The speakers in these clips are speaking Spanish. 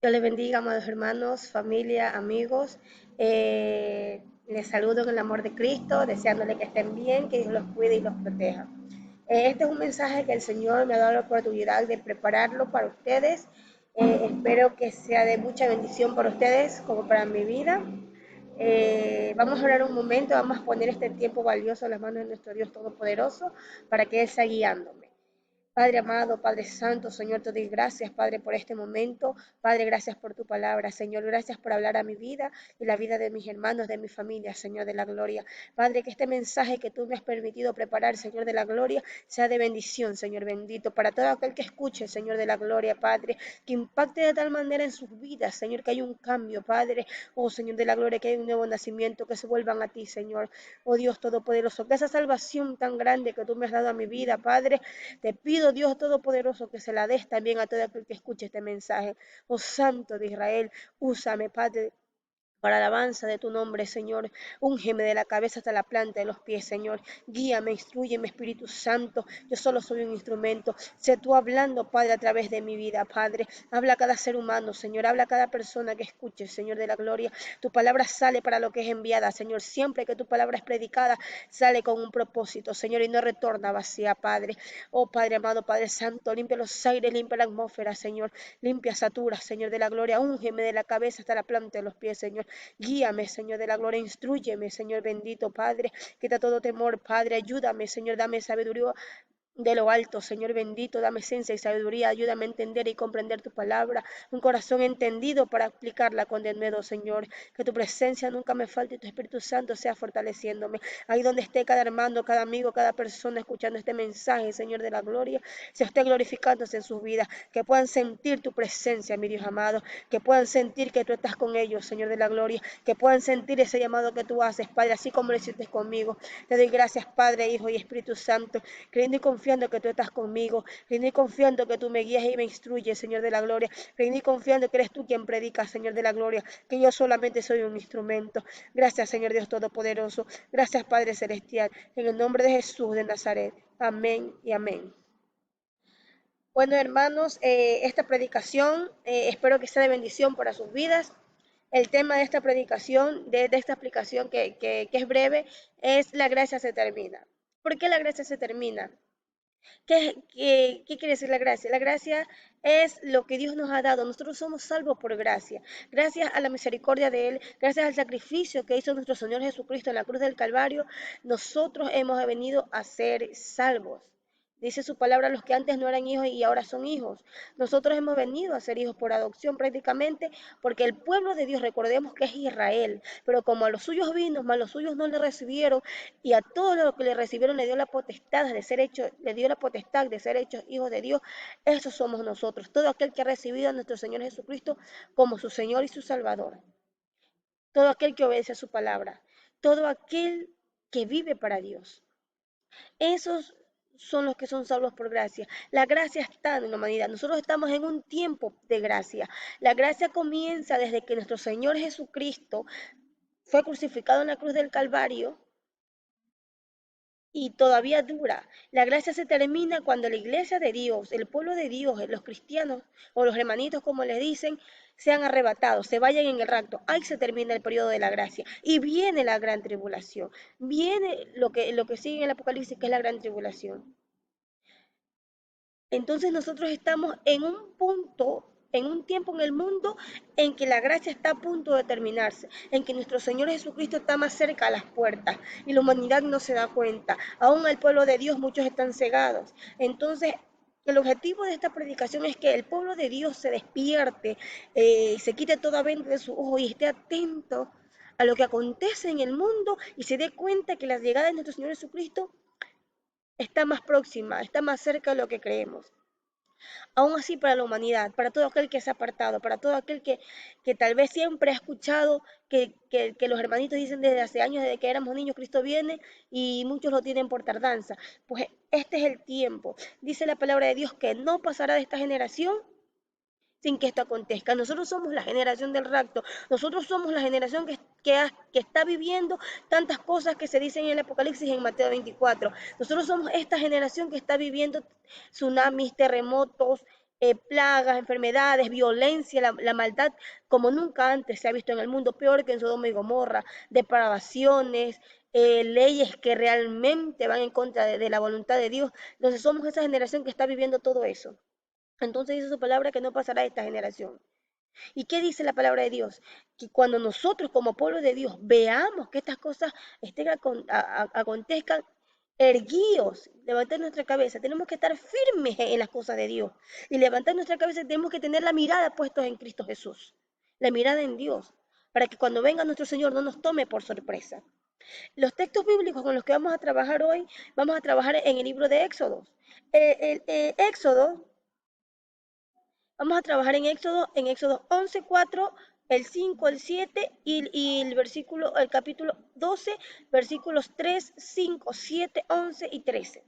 Dios les bendiga, amados hermanos, familia, amigos. Les saludo en el amor de Cristo, deseándole que estén bien, que Dios los cuide y los proteja. Este es un mensaje que el Señor me ha dado la oportunidad de prepararlo para ustedes. Espero que sea de mucha bendición para ustedes como para mi vida. Vamos a orar un momento, vamos a poner este tiempo valioso en las manos de nuestro Dios Todopoderoso para que Él sea guiándome. Padre amado, Padre santo, Señor, te doy gracias, Padre, por este momento. Padre, gracias por tu palabra, Señor. Gracias por hablar a mi vida y la vida de mis hermanos, de mi familia, Señor de la gloria. Padre, que este mensaje que tú me has permitido preparar, Señor de la gloria, sea de bendición, Señor bendito, para todo aquel que escuche, Señor de la gloria, Padre, que impacte de tal manera en sus vidas, Señor, que hay un cambio, Padre. Oh, Señor de la gloria, que hay un nuevo nacimiento, que se vuelvan a ti, Señor. Oh, Dios Todopoderoso, que esa salvación tan grande que tú me has dado a mi vida, Padre, te pido, Dios Todopoderoso, que se la des también a todo aquel que escuche este mensaje. Oh Santo de Israel, úsame, Padre, para alabanza de tu nombre, Señor. Úngeme de la cabeza hasta la planta de los pies, Señor. Guíame, instrúyeme, Espíritu Santo. Yo solo soy un instrumento. Sé tú hablando, Padre, a través de mi vida, Padre. Habla a cada ser humano, Señor. Habla a cada persona que escuche, Señor de la gloria. Tu palabra sale para lo que es enviada, Señor. Siempre que tu palabra es predicada, sale con un propósito, Señor, y no retorna vacía, Padre. Oh, Padre amado, Padre Santo, limpia los aires, limpia la atmósfera, Señor. Limpia, satura, Señor de la gloria. Úngeme de la cabeza hasta la planta de los pies, Señor. Guíame, Señor de la gloria, instrúyeme, Señor bendito, Padre, quita todo temor, Padre, ayúdame, Señor, dame sabiduría de lo alto, Señor bendito, dame ciencia y sabiduría, ayúdame a entender y comprender tu palabra, un corazón entendido para aplicarla con denuedo, Señor, que tu presencia nunca me falte y tu Espíritu Santo sea fortaleciéndome, ahí donde esté cada hermano, cada amigo, cada persona escuchando este mensaje, Señor de la gloria, se esté glorificándose en sus vidas, que puedan sentir tu presencia, mi Dios amado, que puedan sentir que tú estás con ellos, Señor de la gloria, que puedan sentir ese llamado que tú haces, Padre, así como lo hiciste conmigo. Te doy gracias, Padre, Hijo y Espíritu Santo, creyendo y confiando que tú estás conmigo, creyendo y confiando que tú me guías y me instruyes, Señor de la gloria, creyendo y confiando que eres tú quien predica, Señor de la gloria, que yo solamente soy un instrumento. Gracias, Señor Dios Todopoderoso. Gracias, Padre Celestial. En el nombre de Jesús de Nazaret. Amén y amén. Bueno, hermanos, esta predicación espero que sea de bendición para sus vidas. El tema de esta predicación, de esta explicación que es breve, es la gracia se termina. ¿Por qué la gracia se termina? ¿Qué quiere decir la gracia? La gracia es lo que Dios nos ha dado. Nosotros somos salvos por gracia. Gracias a la misericordia de Él, gracias al sacrificio que hizo nuestro Señor Jesucristo en la cruz del Calvario, nosotros hemos venido a ser salvos. Dice su palabra, los que antes no eran hijos y ahora son hijos. Nosotros hemos venido a ser hijos por adopción prácticamente, porque el pueblo de Dios, recordemos que es Israel, pero como a los suyos vino, más los suyos no le recibieron, y a todos los que le recibieron le dio la potestad de ser hechos, le dio la potestad de ser hechos hijos de Dios. Esos somos nosotros, todo aquel que ha recibido a nuestro Señor Jesucristo como su Señor y su Salvador, todo aquel que obedece a su palabra, todo aquel que vive para Dios. Esos son los que son salvos por gracia. La gracia está en la humanidad. Nosotros estamos en un tiempo de gracia. La gracia comienza desde que nuestro Señor Jesucristo fue crucificado en la cruz del Calvario y todavía dura. La gracia se termina cuando la iglesia de Dios, el pueblo de Dios, los cristianos o los hermanitos como les dicen, sean arrebatados, se vayan en el rapto. Ahí se termina el periodo de la gracia y viene la gran tribulación. Viene lo que sigue en el Apocalipsis, que es la gran tribulación. Entonces nosotros estamos en un punto, en un tiempo en el mundo en que la gracia está a punto de terminarse, en que nuestro Señor Jesucristo está más cerca a las puertas y la humanidad no se da cuenta. Aún el pueblo de Dios muchos están cegados. Entonces el objetivo de esta predicación es que el pueblo de Dios se despierte, se quite toda venda de su ojo y esté atento a lo que acontece en el mundo y se dé cuenta que la llegada de nuestro Señor Jesucristo está más próxima, está más cerca de lo que creemos. Aún así para la humanidad, para todo aquel que se ha apartado, para todo aquel que tal vez siempre ha escuchado que los hermanitos dicen desde hace años, desde que éramos niños, Cristo viene y muchos lo tienen por tardanza. Pues este es el tiempo. Dice la palabra de Dios que no pasará de esta generación sin que esto acontezca. Nosotros somos la generación del rapto, nosotros somos la generación que está viviendo tantas cosas que se dicen en el Apocalipsis y en Mateo 24. Nosotros somos esta generación que está viviendo tsunamis, terremotos, plagas, enfermedades, violencia, la maldad, como nunca antes se ha visto en el mundo, peor que en Sodoma y Gomorra, depravaciones, leyes que realmente van en contra de la voluntad de Dios. Entonces somos esa generación que está viviendo todo eso. Entonces dice su palabra que no pasará esta generación. ¿Y qué dice la palabra de Dios? Que cuando nosotros como pueblo de Dios veamos que estas cosas acontezcan, erguíos, levantar nuestra cabeza. Tenemos que estar firmes en las cosas de Dios. Y levantar nuestra cabeza tenemos que tener la mirada puesta en Cristo Jesús. La mirada en Dios. Para que cuando venga nuestro Señor no nos tome por sorpresa. Los textos bíblicos con los que vamos a trabajar hoy, vamos a trabajar en el libro de Éxodo. Éxodo. Vamos a trabajar en Éxodo 11, 4, el 5, el 7 y el capítulo 12, versículos 3, 5, 7, 11 y 13.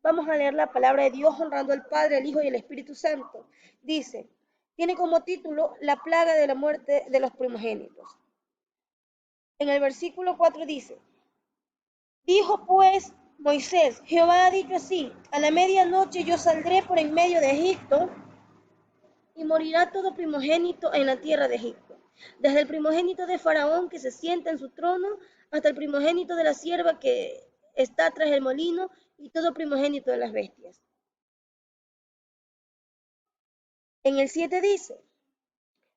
Vamos a leer la palabra de Dios honrando al Padre, al Hijo y al Espíritu Santo. Dice, tiene como título la plaga de la muerte de los primogénitos. En el versículo 4 dice, dijo pues Moisés, Jehová ha dicho así, a la medianoche yo saldré por en medio de Egipto, y morirá todo primogénito en la tierra de Egipto, desde el primogénito de Faraón que se sienta en su trono, hasta el primogénito de la sierva que está tras el molino, y todo primogénito de las bestias. En el 7 dice,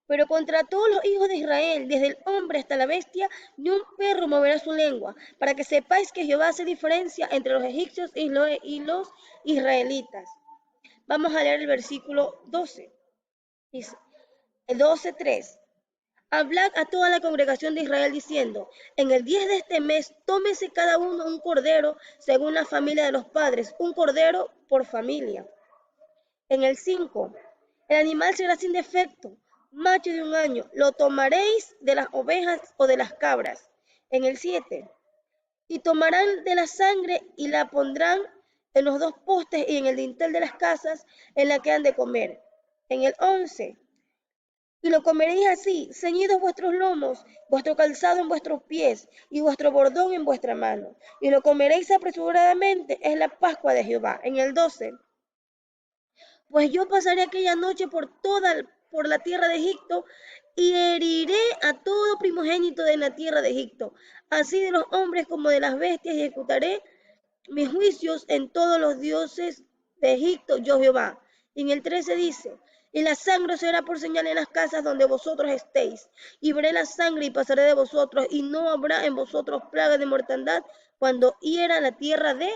pero contra todos los hijos de Israel, desde el hombre hasta la bestia, ni un perro moverá su lengua, para que sepáis que Jehová hace diferencia entre los egipcios y los israelitas. Vamos a leer el versículo 12. Dice, 12:3. Hablad a toda la congregación de Israel diciendo, en el 10 de este mes tómese cada uno un cordero según la familia de los padres, un cordero por familia. En el 5, el animal será sin defecto, macho de 1 año, lo tomaréis de las ovejas o de las cabras. En el 7, y tomarán de la sangre y la pondrán en los 2 postes y en el dintel de las casas en la que han de comer. En el 11, y lo comeréis así, ceñidos vuestros lomos, vuestro calzado en vuestros pies, y vuestro bordón en vuestra mano. Y lo comeréis apresuradamente, es la Pascua de Jehová. En el 12, pues yo pasaré aquella noche por la tierra de Egipto, y heriré a todo primogénito de la tierra de Egipto, así de los hombres como de las bestias, y ejecutaré mis juicios en todos los dioses de Egipto, yo Jehová. Y en el 13 dice, y la sangre será por señal en las casas donde vosotros estéis, y veré la sangre y pasaré de vosotros, y no habrá en vosotros plaga de mortandad cuando hiera la tierra de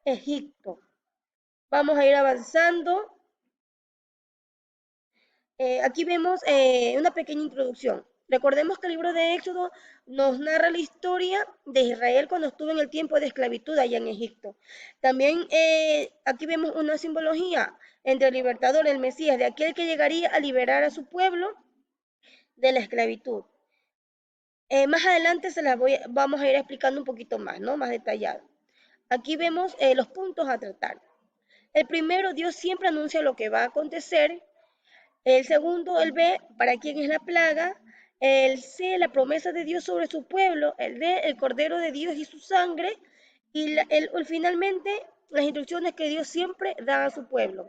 Egipto. Vamos a ir avanzando. Aquí vemos una pequeña introducción. Recordemos que el libro de Éxodo nos narra la historia de Israel cuando estuvo en el tiempo de esclavitud allá en Egipto. También aquí vemos una simbología entre el libertador, el Mesías, de aquel que llegaría a liberar a su pueblo de la esclavitud. Más adelante vamos a ir explicando un poquito más, ¿no? Más detallado. Aquí vemos los puntos a tratar. El primero, Dios siempre anuncia lo que va a acontecer. El segundo, el B, para quién es la plaga. El C, la promesa de Dios sobre su pueblo. El D, el cordero de Dios y su sangre. Y finalmente, las instrucciones que Dios siempre da a su pueblo.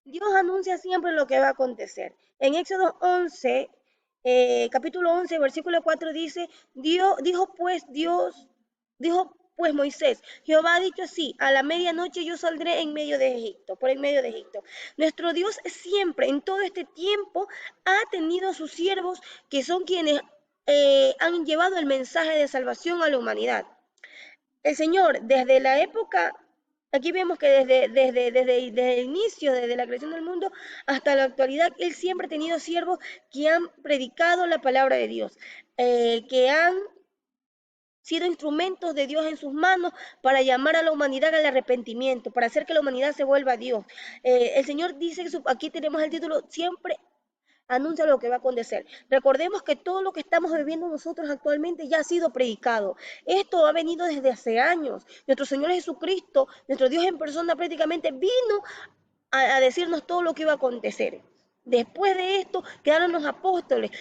Dios anuncia siempre lo que va a acontecer. En Éxodo 11, capítulo 11, versículo 4 dice, dijo pues Moisés, Jehová ha dicho así, a la medianoche yo saldré en medio de Egipto, por en medio de Egipto. Nuestro Dios siempre, en todo este tiempo, ha tenido a sus siervos que son quienes han llevado el mensaje de salvación a la humanidad. El Señor, desde la época, aquí vemos que desde el inicio, desde la creación del mundo hasta la actualidad, Él siempre ha tenido siervos que han predicado la palabra de Dios, que han sido instrumentos de Dios en sus manos para llamar a la humanidad al arrepentimiento, para hacer que la humanidad se vuelva a Dios. El Señor dice, aquí tenemos el título, siempre anuncia lo que va a acontecer. Recordemos que todo lo que estamos viviendo nosotros actualmente ya ha sido predicado. Esto ha venido desde hace años. Nuestro Señor Jesucristo, nuestro Dios en persona, prácticamente vino a decirnos todo lo que iba a acontecer. Después de esto quedaron los apóstoles.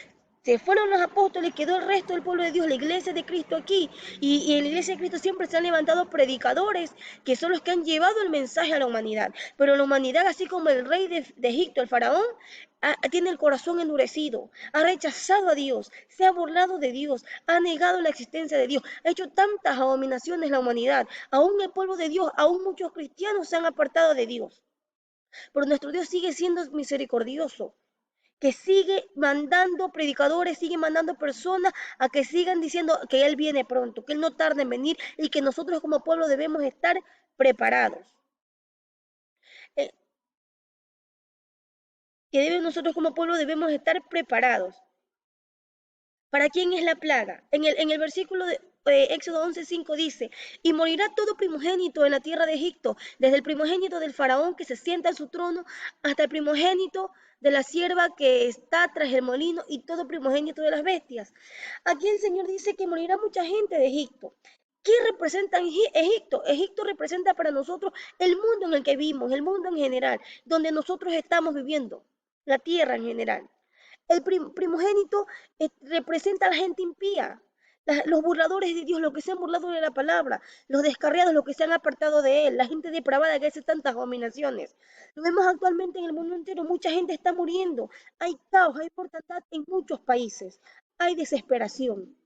Se fueron los apóstoles, quedó el resto del pueblo de Dios, la iglesia de Cristo aquí. Y en la iglesia de Cristo siempre se han levantado predicadores que son los que han llevado el mensaje a la humanidad. Pero la humanidad, así como el rey de Egipto, el faraón, tiene el corazón endurecido, ha rechazado a Dios, se ha burlado de Dios, ha negado la existencia de Dios, ha hecho tantas abominaciones la humanidad. Aún el pueblo de Dios, aún muchos cristianos se han apartado de Dios. Pero nuestro Dios sigue siendo misericordioso, que sigue mandando predicadores, sigue mandando personas a que sigan diciendo que Él viene pronto, que Él no tarda en venir y que nosotros como pueblo debemos estar preparados. Eh, nosotros como pueblo debemos estar preparados. ¿Para quién es la plaga? En el versículo de Éxodo 11:5 dice, y morirá todo primogénito en la tierra de Egipto, desde el primogénito del faraón que se sienta en su trono, hasta el primogénito de la sierva que está tras el molino y todo primogénito de las bestias. Aquí el Señor dice que morirá mucha gente de Egipto. ¿Qué representa Egipto? Egipto representa para nosotros el mundo en el que vivimos, el mundo en general, donde nosotros estamos viviendo, la tierra en general. El primogénito representa a la gente impía, los burladores de Dios, los que se han burlado de la palabra, los descarriados, los que se han apartado de Él, la gente depravada que hace tantas abominaciones. Lo vemos actualmente en el mundo entero, mucha gente está muriendo, hay caos, hay mortandad en muchos países, hay desesperación.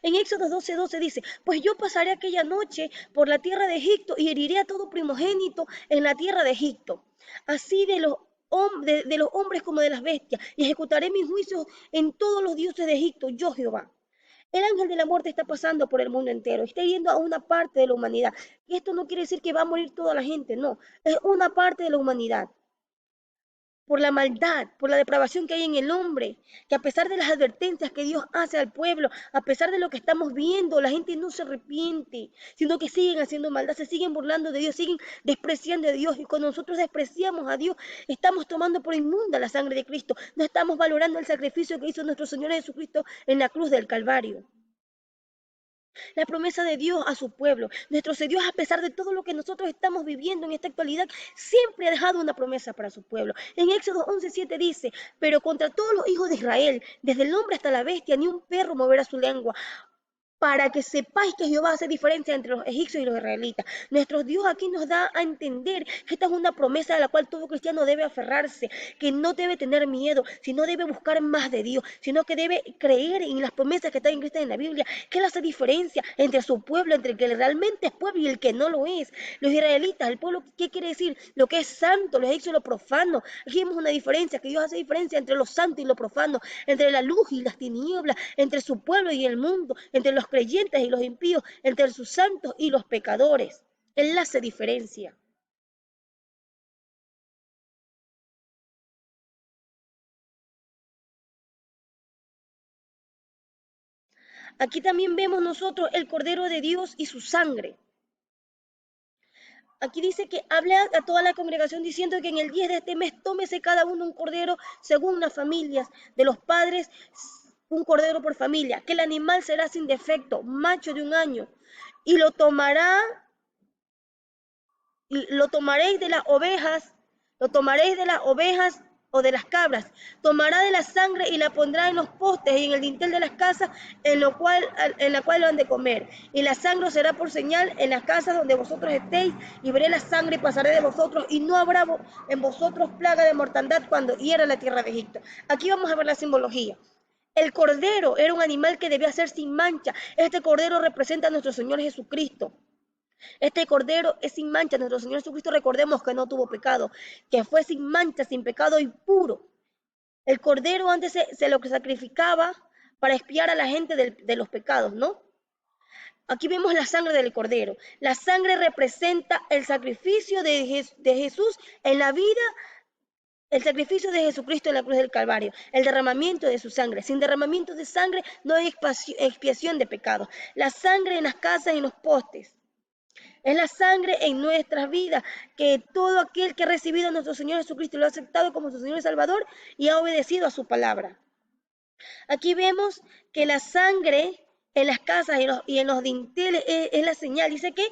En Éxodo 12:12 dice, pues yo pasaré aquella noche por la tierra de Egipto y heriré a todo primogénito en la tierra de Egipto, así de los hombres como de las bestias, y ejecutaré mis juicios en todos los dioses de Egipto, yo Jehová. El ángel de la muerte está pasando por el mundo entero, está yendo a una parte de la humanidad. Y esto no quiere decir que va a morir toda la gente, no, es una parte de la humanidad por la maldad, por la depravación que hay en el hombre, que a pesar de las advertencias que Dios hace al pueblo, a pesar de lo que estamos viendo, la gente no se arrepiente, sino que siguen haciendo maldad, se siguen burlando de Dios, siguen despreciando a Dios. Y cuando nosotros despreciamos a Dios, estamos tomando por inmunda la sangre de Cristo, no estamos valorando el sacrificio que hizo nuestro Señor Jesucristo en la cruz del Calvario. La promesa de Dios a su pueblo. Nuestro Dios, a pesar de todo lo que nosotros estamos viviendo en esta actualidad, siempre ha dejado una promesa para su pueblo. En Éxodo 11:7 dice, pero contra todos los hijos de Israel, desde el hombre hasta la bestia, ni un perro moverá su lengua, para que sepáis que Jehová hace diferencia entre los egipcios y los israelitas. Nuestro Dios aquí nos da a entender que esta es una promesa a la cual todo cristiano debe aferrarse, que no debe tener miedo, sino debe buscar más de Dios, sino que debe creer en las promesas que están escritas en la Biblia, que Él hace diferencia entre su pueblo, entre el que realmente es pueblo y el que no lo es. Los israelitas, el pueblo, ¿qué quiere decir? Lo que es santo, los egipcios lo profano. Aquí vemos una diferencia, que Dios hace diferencia entre lo santo y lo profano, entre la luz y las tinieblas, entre su pueblo y el mundo, entre los creyentes y los impíos, entre sus santos y los pecadores. Él hace diferencia. Aquí también vemos nosotros el Cordero de Dios y su sangre. Aquí dice que habla a toda la congregación diciendo que en el 10 de este mes tómese cada uno un cordero según las familias de los padres, un cordero por familia, que el animal será sin defecto, macho de 1 año, y lo tomaréis de las ovejas, lo tomaréis de las ovejas o de las cabras, tomará de la sangre y la pondrá en los postes y en el dintel de las casas en la cual lo han de comer. Y la sangre será por señal en las casas donde vosotros estéis, y veré la sangre y pasaré de vosotros, y no habrá en vosotros plaga de mortandad cuando hiera la tierra de Egipto. Aquí vamos a ver la simbología. El cordero era un animal que debía ser sin mancha. Este cordero representa a nuestro Señor Jesucristo. Este cordero es sin mancha. Nuestro Señor Jesucristo, recordemos que no tuvo pecado, que fue sin mancha, sin pecado y puro. El cordero antes se lo sacrificaba para expiar a la gente de los pecados, ¿no? Aquí vemos la sangre del cordero. La sangre representa el sacrificio de Jesús en la vida, el sacrificio de Jesucristo en la cruz del Calvario, el derramamiento de su sangre. Sin derramamiento de sangre no hay expiación de pecados. La sangre en las casas y en los postes. Es la sangre en nuestras vidas, que todo aquel que ha recibido a nuestro Señor Jesucristo lo ha aceptado como su Señor y Salvador y ha obedecido a su palabra. Aquí vemos que la sangre en las casas y en los dinteles es la señal. Dice que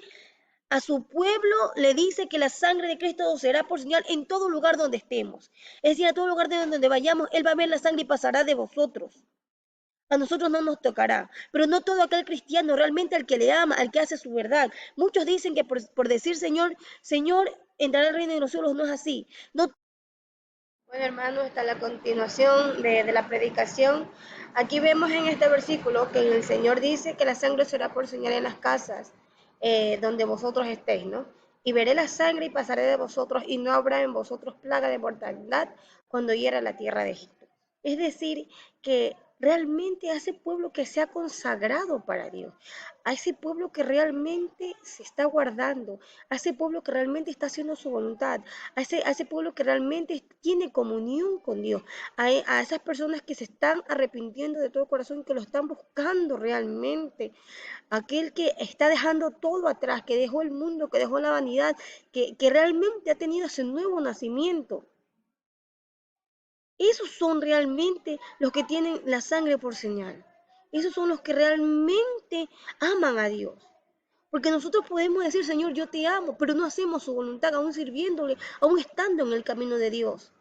A su pueblo le dice que la sangre de Cristo será por señal en todo lugar donde estemos. Es decir, a todo lugar de donde vayamos, Él va a ver la sangre y pasará de vosotros. A nosotros no nos tocará, pero no todo aquel cristiano, realmente al que le ama, al que hace su verdad. Muchos dicen que por decir Señor, Señor, entrará al reino de los cielos, no es así. No. Bueno, hermanos, está la continuación de la predicación. Aquí vemos en este versículo que el Señor dice que la sangre será por señal en las casas donde vosotros estéis, ¿no? Y veré la sangre y pasaré de vosotros y no habrá en vosotros plaga de mortalidad cuando hiera la tierra de Egipto. Es decir, que realmente a ese pueblo que se ha consagrado para Dios, a ese pueblo que realmente se está guardando, a ese pueblo que realmente está haciendo su voluntad, a ese pueblo que realmente tiene comunión con Dios, a esas personas que se están arrepintiendo de todo corazón, que lo están buscando realmente, aquel que está dejando todo atrás, que dejó el mundo, que dejó la vanidad, que realmente ha tenido ese nuevo nacimiento. Esos son realmente los que tienen la sangre por señal. Esos son los que realmente aman a Dios. Porque nosotros podemos decir, Señor, yo te amo, pero no hacemos su voluntad, aún sirviéndole, aún estando en el camino de Dios.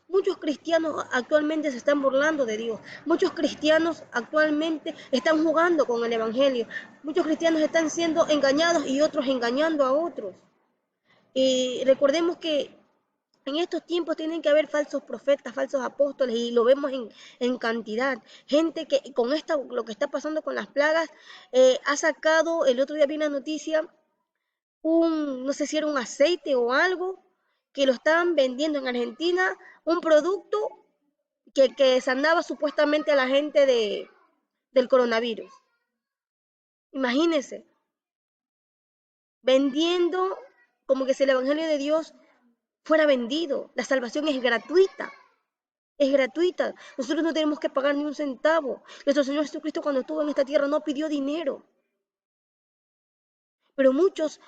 Muchos cristianos actualmente se están burlando de Dios. Muchos cristianos actualmente están jugando con el Evangelio. Muchos cristianos están siendo engañados y otros engañando a otros. Y recordemos que en estos tiempos tienen que haber falsos profetas, falsos apóstoles, y lo vemos en cantidad. Gente que con lo que está pasando con las plagas, ha sacado, el otro día vi una noticia, no sé si era un aceite o algo, que lo estaban vendiendo en Argentina, un producto que sanaba supuestamente a la gente del coronavirus. Imagínense, vendiendo como que si el Evangelio de Dios fuera vendido. La salvación es gratuita. Es gratuita. Nosotros no tenemos que pagar ni un centavo. Nuestro Señor Jesucristo cuando estuvo en esta tierra no pidió dinero. Pero muchos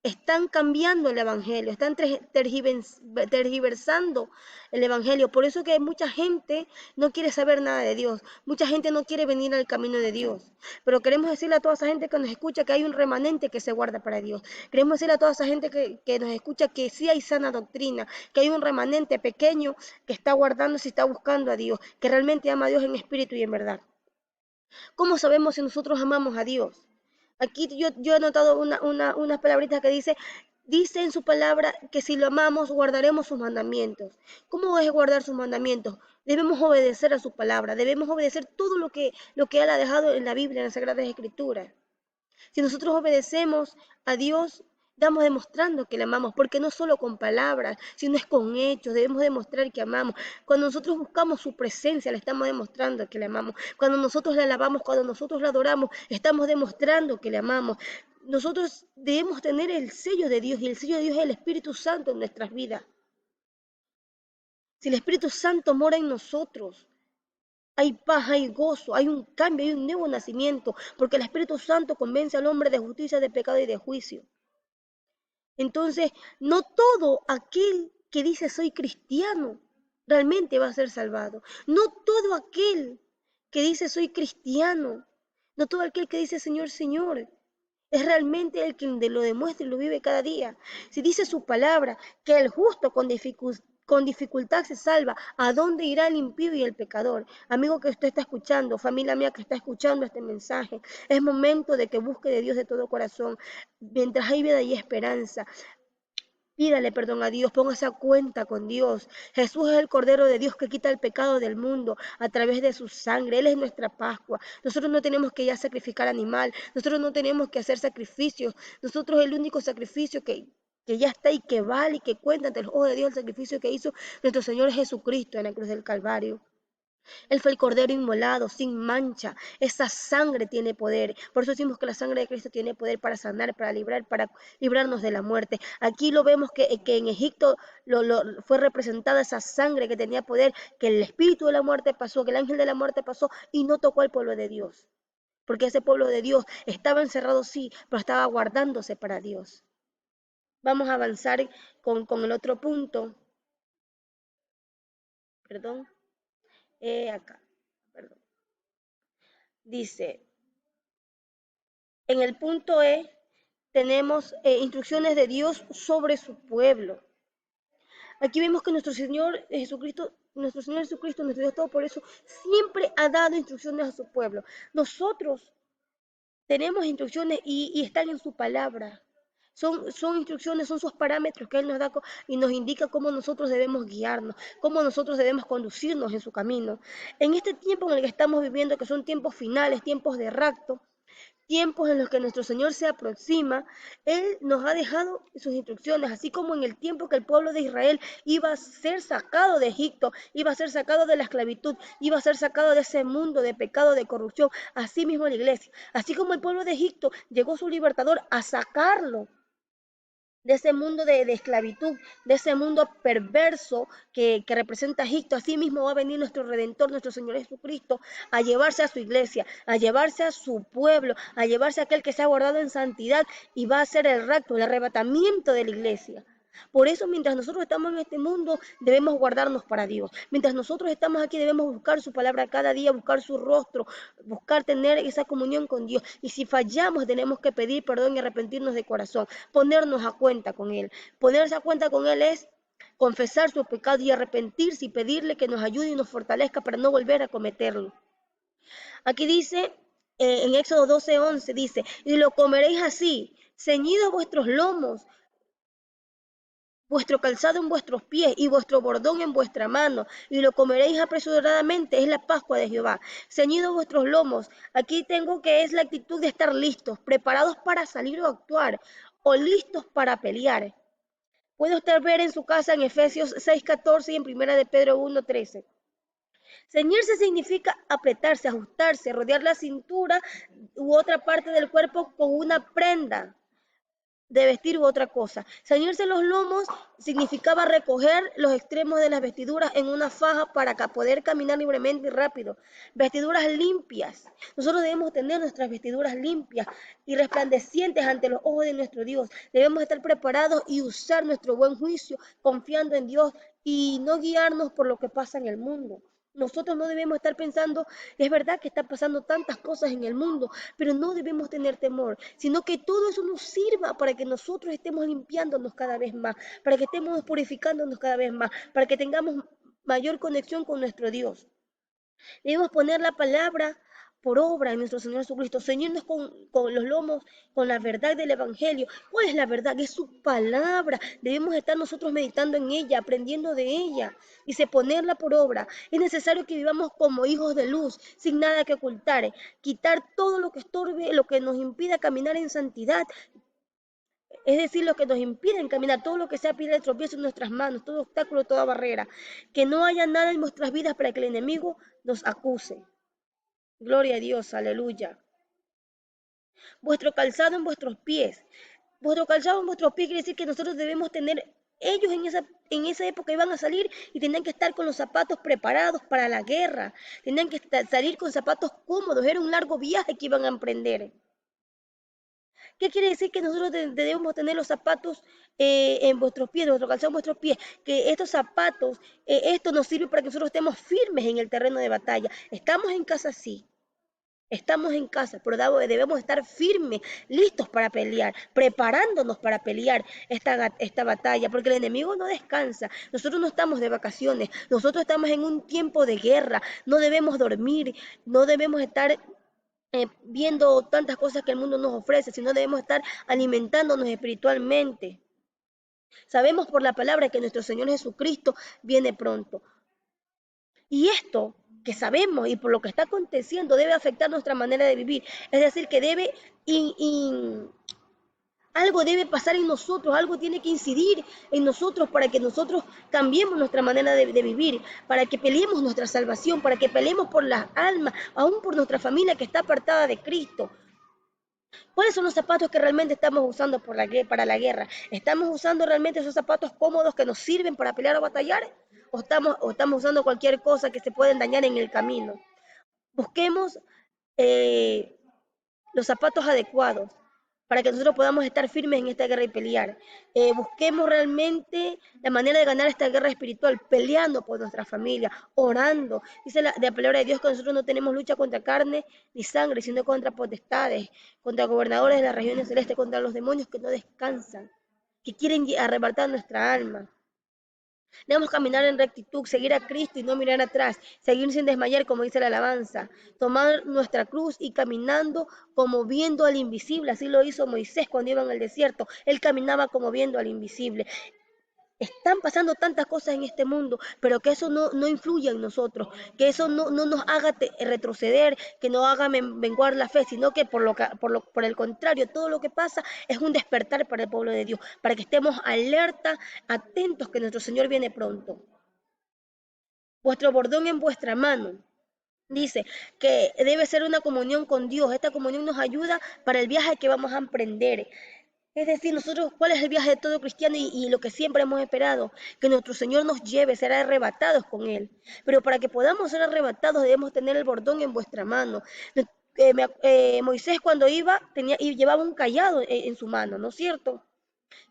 están cambiando el evangelio, están tergiversando el evangelio. Por eso que mucha gente no quiere saber nada de Dios, mucha gente no quiere venir al camino de Dios. Pero queremos decirle a toda esa gente que nos escucha que hay un remanente que se guarda para Dios. Queremos decirle a toda esa gente que nos escucha que sí hay sana doctrina, que hay un remanente pequeño que está guardando, si está buscando a Dios, que realmente ama a Dios en espíritu y en verdad. ¿Cómo sabemos si nosotros amamos a Dios? Aquí yo he notado unas palabritas que dice en su palabra que si lo amamos guardaremos sus mandamientos. ¿Cómo es guardar sus mandamientos? Debemos obedecer a su palabra, debemos obedecer todo lo que Él ha dejado en la Biblia, en las Sagradas Escrituras. Si nosotros obedecemos a Dios, estamos demostrando que le amamos, porque no solo con palabras, sino es con hechos, debemos demostrar que amamos. Cuando nosotros buscamos su presencia, le estamos demostrando que le amamos. Cuando nosotros le alabamos, cuando nosotros le adoramos, estamos demostrando que le amamos. Nosotros debemos tener el sello de Dios, y el sello de Dios es el Espíritu Santo en nuestras vidas. Si el Espíritu Santo mora en nosotros, hay paz, hay gozo, hay un cambio, hay un nuevo nacimiento, porque el Espíritu Santo convence al hombre de justicia, de pecado y de juicio. Entonces, no todo aquel que dice soy cristiano realmente va a ser salvado. No todo aquel que dice soy cristiano, no todo aquel que dice Señor, Señor, es realmente el que lo demuestra y lo vive cada día. Si dice su palabra, que el justo con dificultad se salva, ¿a dónde irá el impío y el pecador? Amigo que usted está escuchando, familia mía que está escuchando este mensaje, es momento de que busque de Dios de todo corazón. Mientras hay vida y esperanza, pídale perdón a Dios, póngase a cuenta con Dios. Jesús es el Cordero de Dios que quita el pecado del mundo a través de su sangre. Él es nuestra Pascua. Nosotros no tenemos que ya sacrificar animal, nosotros no tenemos que hacer sacrificios. Nosotros el único sacrificio que ya está y que vale y que cuenta ante los ojos de Dios, el sacrificio que hizo nuestro Señor Jesucristo en la cruz del Calvario. Él fue el cordero inmolado, sin mancha. Esa sangre tiene poder. Por eso decimos que la sangre de Cristo tiene poder para sanar, para librarnos de la muerte. Aquí lo vemos que en Egipto fue representada esa sangre que tenía poder, que el espíritu de la muerte pasó, que el ángel de la muerte pasó y no tocó al pueblo de Dios. Porque ese pueblo de Dios estaba encerrado, sí, pero estaba guardándose para Dios. Vamos a avanzar con el otro punto. Perdón. Acá. Perdón. Dice, en el punto E, tenemos instrucciones de Dios sobre su pueblo. Aquí vemos que nuestro Señor Jesucristo, nuestro Dios todo por eso, siempre ha dado instrucciones a su pueblo. Nosotros tenemos instrucciones y están en su palabra. Son instrucciones, son sus parámetros que Él nos da y nos indica cómo nosotros debemos guiarnos, cómo nosotros debemos conducirnos en su camino. En este tiempo en el que estamos viviendo, que son tiempos finales, tiempos de rapto, tiempos en los que nuestro Señor se aproxima, Él nos ha dejado sus instrucciones, así como en el tiempo que el pueblo de Israel iba a ser sacado de Egipto, iba a ser sacado de la esclavitud, iba a ser sacado de ese mundo de pecado, de corrupción, así mismo la iglesia, así como el pueblo de Egipto llegó su libertador a sacarlo de ese mundo de esclavitud, de ese mundo perverso que representa Egipto. Así mismo va a venir nuestro Redentor, nuestro Señor Jesucristo, a llevarse a su iglesia, a llevarse a su pueblo, a llevarse a aquel que se ha guardado en santidad y va a ser el rapto, el arrebatamiento de la iglesia. Por eso, mientras nosotros estamos en este mundo, debemos guardarnos para Dios. Mientras nosotros estamos aquí, debemos buscar su palabra cada día, buscar su rostro, buscar tener esa comunión con Dios. Y si fallamos, tenemos que pedir perdón y arrepentirnos de corazón, ponernos a cuenta con Él. Ponerse a cuenta con Él es confesar su pecado y arrepentirse y pedirle que nos ayude y nos fortalezca para no volver a cometerlo. Aquí dice, en Éxodo 12:11, dice, y lo comeréis así, ceñidos vuestros lomos, vuestro calzado en vuestros pies y vuestro bordón en vuestra mano, y lo comeréis apresuradamente, es la Pascua de Jehová. Ceñidos vuestros lomos, aquí tengo que es la actitud de estar listos, preparados para salir o actuar, o listos para pelear. Puede usted ver en su casa en Efesios 6:14 y en Primera de Pedro 1:13. Ceñirse significa apretarse, ajustarse, rodear la cintura u otra parte del cuerpo con una prenda de vestir u otra cosa. Ceñirse los lomos significaba recoger los extremos de las vestiduras en una faja para poder caminar libremente y rápido. Vestiduras limpias. Nosotros debemos tener nuestras vestiduras limpias y resplandecientes ante los ojos de nuestro Dios. Debemos estar preparados y usar nuestro buen juicio confiando en Dios y no guiarnos por lo que pasa en el mundo. Nosotros no debemos estar pensando, es verdad que están pasando tantas cosas en el mundo, pero no debemos tener temor, sino que todo eso nos sirva para que nosotros estemos limpiándonos cada vez más, para que estemos purificándonos cada vez más, para que tengamos mayor conexión con nuestro Dios. Debemos poner la palabra por obra en nuestro Señor Jesucristo, ceñirnos con los lomos, con la verdad del Evangelio. ¿Cuál es la verdad? Es su palabra. Debemos estar nosotros meditando en ella, aprendiendo de ella. Dice, ponerla por obra. Es necesario que vivamos como hijos de luz, sin nada que ocultar. Quitar todo lo que estorbe, lo que nos impida caminar en santidad. Es decir, lo que nos impide caminar, todo lo que sea piedra de tropiezo en nuestras manos, todo obstáculo, toda barrera. Que no haya nada en nuestras vidas para que el enemigo nos acuse. Gloria a Dios, aleluya. Vuestro calzado en vuestros pies. Vuestro calzado en vuestros pies quiere decir que nosotros debemos tener, ellos en esa época iban a salir y tenían que estar con los zapatos preparados para la guerra. Tenían que salir con zapatos cómodos, era un largo viaje que iban a emprender. ¿Qué quiere decir que nosotros debemos tener los zapatos en vuestros pies, nuestro calzado en vuestros pies? Que estos zapatos, esto nos sirve para que nosotros estemos firmes en el terreno de batalla. Estamos en casa, sí. Estamos en casa, pero debemos estar firmes, listos para pelear, preparándonos para pelear esta batalla, porque el enemigo no descansa. Nosotros no estamos de vacaciones, nosotros estamos en un tiempo de guerra. No debemos dormir, no debemos estar viendo tantas cosas que el mundo nos ofrece, sino debemos estar alimentándonos espiritualmente. Sabemos por la palabra que nuestro Señor Jesucristo viene pronto. Y esto que sabemos y por lo que está aconteciendo debe afectar nuestra manera de vivir. Es decir, que algo debe pasar en nosotros, algo tiene que incidir en nosotros para que nosotros cambiemos nuestra manera de vivir, para que peleemos nuestra salvación, para que peleemos por las almas, aún por nuestra familia que está apartada de Cristo. ¿Cuáles son los zapatos que realmente estamos usando para la guerra? ¿Estamos usando realmente esos zapatos cómodos que nos sirven para pelear o batallar? ¿O estamos usando cualquier cosa que se pueden dañar en el camino? Busquemos los zapatos adecuados. para que nosotros podamos estar firmes en esta guerra y pelear. Busquemos realmente la manera de ganar esta guerra espiritual, peleando por nuestra familia, orando. Dice la palabra de Dios que nosotros no tenemos lucha contra carne ni sangre, sino contra potestades, contra gobernadores de las regiones celestes, contra los demonios que no descansan, que quieren arrebatar nuestra alma. Debemos caminar en rectitud, seguir a Cristo y no mirar atrás, seguir sin desmayar, como dice la alabanza, tomar nuestra cruz y caminando como viendo al invisible. Así lo hizo Moisés cuando iba en el desierto. Él caminaba como viendo al invisible. Están pasando tantas cosas en este mundo, pero que eso no influya en nosotros, que eso no nos haga retroceder, que no haga menguar la fe, sino que por el contrario, todo lo que pasa es un despertar para el pueblo de Dios, para que estemos alerta, atentos, que nuestro Señor viene pronto. Vuestro bordón en vuestra mano. Dice que debe ser una comunión con Dios. Esta comunión nos ayuda para el viaje que vamos a emprender. Es decir, nosotros, ¿cuál es el viaje de todo cristiano y lo que siempre hemos esperado? Que nuestro Señor nos lleve, ser arrebatados con Él. Pero para que podamos ser arrebatados debemos tener el bordón en vuestra mano. Moisés cuando iba y llevaba un callado en su mano, ¿no es cierto?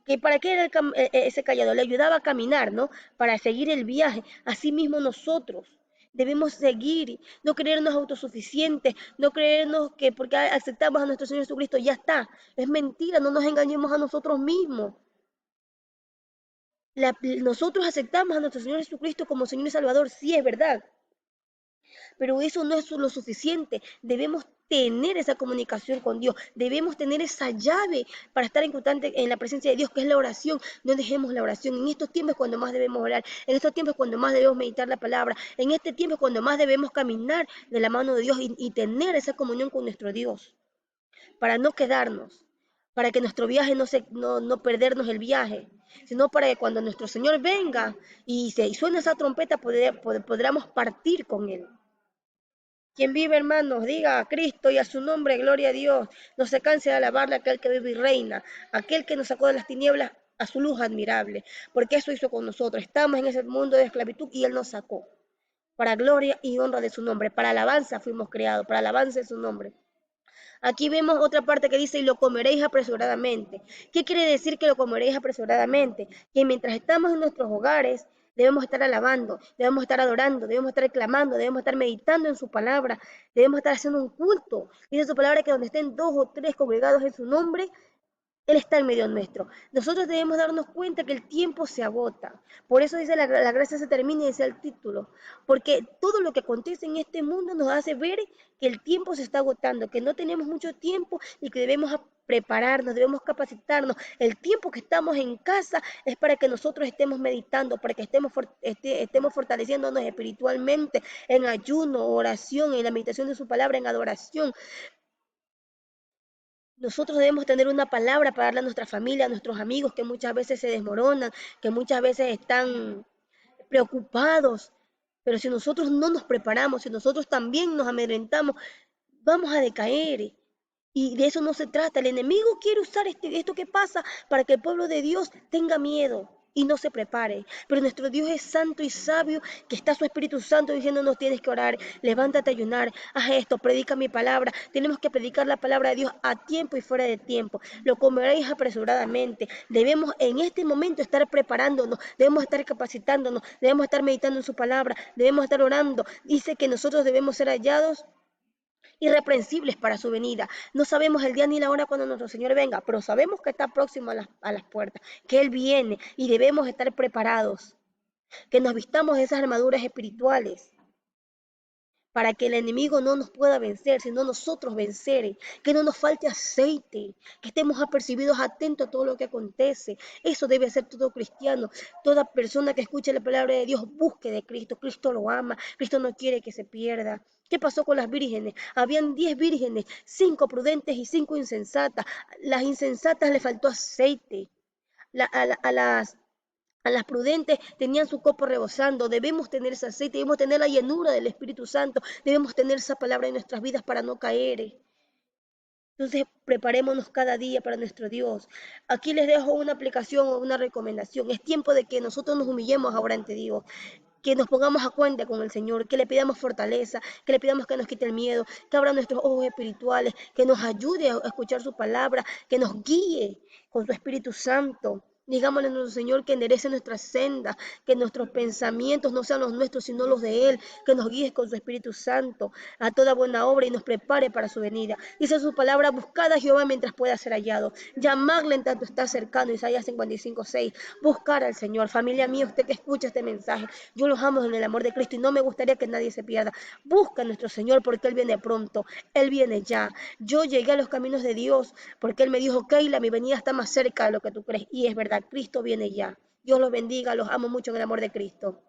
¿Que para qué era ese callado? Le ayudaba a caminar, ¿no? Para seguir el viaje. Asimismo nosotros debemos seguir, no creernos autosuficientes, no creernos que porque aceptamos a nuestro Señor Jesucristo ya está. Es mentira, no nos engañemos a nosotros mismos. Nosotros aceptamos a nuestro Señor Jesucristo como Señor y Salvador, sí es verdad, pero eso no es lo suficiente. Debemos tener esa comunicación con Dios, debemos tener esa llave para estar en constante en la presencia de Dios, que es la oración. No dejemos la oración. En estos tiempos es cuando más debemos orar, en estos tiempos es cuando más debemos meditar la palabra, en este tiempo es cuando más debemos caminar de la mano de Dios y tener esa comunión con nuestro Dios, para no quedarnos, para que nuestro viaje no perdernos el viaje, sino para que cuando nuestro Señor venga y suene esa trompeta, podamos partir con Él. Quien vive, hermanos, diga a Cristo y a su nombre, gloria a Dios. No se canse de alabarle a aquel que vive y reina, aquel que nos sacó de las tinieblas a su luz admirable, porque eso hizo con nosotros. Estamos en ese mundo de esclavitud y Él nos sacó. Para gloria y honra de su nombre, para alabanza fuimos creados, para alabanza de su nombre. Aquí vemos otra parte que dice, y lo comeréis apresuradamente. ¿Qué quiere decir que lo comeréis apresuradamente? Que mientras estamos en nuestros hogares, debemos estar alabando, debemos estar adorando, debemos estar clamando, debemos estar meditando en su palabra, debemos estar haciendo un culto. Dice su palabra que donde estén 2 o 3 congregados en su nombre, Él está en medio nuestro. Nosotros debemos darnos cuenta que el tiempo se agota. Por eso dice la gracia se termina y dice el título. Porque todo lo que acontece en este mundo nos hace ver que el tiempo se está agotando, que no tenemos mucho tiempo y que debemos prepararnos, debemos capacitarnos. El tiempo que estamos en casa es para que nosotros estemos meditando, para que estemos fortaleciéndonos espiritualmente en ayuno, oración, en la meditación de su palabra, en adoración. Nosotros debemos tener una palabra para darle a nuestra familia, a nuestros amigos que muchas veces se desmoronan, que muchas veces están preocupados. Pero si nosotros no nos preparamos, si nosotros también nos amedrentamos, vamos a decaer. Y de eso no se trata. El enemigo quiere usar esto que pasa para que el pueblo de Dios tenga miedo y no se prepare. Pero nuestro Dios es santo y sabio, que está su Espíritu Santo diciéndonos tienes que orar, levántate a ayunar, haz esto, predica mi palabra. Tenemos que predicar la palabra de Dios a tiempo y fuera de tiempo. Lo comeréis apresuradamente. Debemos en este momento estar preparándonos, debemos estar capacitándonos, debemos estar meditando en su palabra, debemos estar orando. Dice que nosotros debemos ser hallados irreprensibles para su venida. No sabemos el día ni la hora cuando nuestro Señor venga, pero sabemos que está próximo a las puertas, que Él viene y debemos estar preparados, que nos vistamos de esas armaduras espirituales para que el enemigo no nos pueda vencer, sino nosotros vencer, que no nos falte aceite, que estemos apercibidos, atentos a todo lo que acontece. Eso debe ser todo cristiano. Toda persona que escuche la palabra de Dios busque de Cristo. Cristo lo ama, Cristo no quiere que se pierda. ¿Qué pasó con las vírgenes? Habían 10 vírgenes, 5 prudentes y 5 insensatas. Las insensatas le faltó aceite. A las prudentes tenían su copo rebosando. Debemos tener ese aceite, debemos tener la llenura del Espíritu Santo, debemos tener esa palabra en nuestras vidas para no caer. Entonces, preparémonos cada día para nuestro Dios. Aquí les dejo una aplicación o una recomendación. Es tiempo de que nosotros nos humillemos ahora ante Dios. que nos pongamos a cuenta con el Señor, que le pidamos fortaleza, que le pidamos que nos quite el miedo, que abra nuestros ojos espirituales, que nos ayude a escuchar su palabra, que nos guíe con su Espíritu Santo. Digámosle a nuestro Señor que enderece nuestras sendas, que nuestros pensamientos no sean los nuestros, sino los de Él, que nos guíe con su Espíritu Santo a toda buena obra y nos prepare para su venida. Dice su palabra, buscad a Jehová mientras pueda ser hallado, llamarle en tanto está cercano, Isaías 55:6, buscar al Señor. Familia mía, usted que escucha este mensaje, yo los amo en el amor de Cristo y no me gustaría que nadie se pierda. Busca a nuestro Señor porque Él viene pronto, Él viene ya. Yo llegué a los caminos de Dios porque Él me dijo, Keila, mi venida está más cerca de lo que tú crees. Y es verdad, Cristo viene ya. Dios los bendiga, los amo mucho en el amor de Cristo.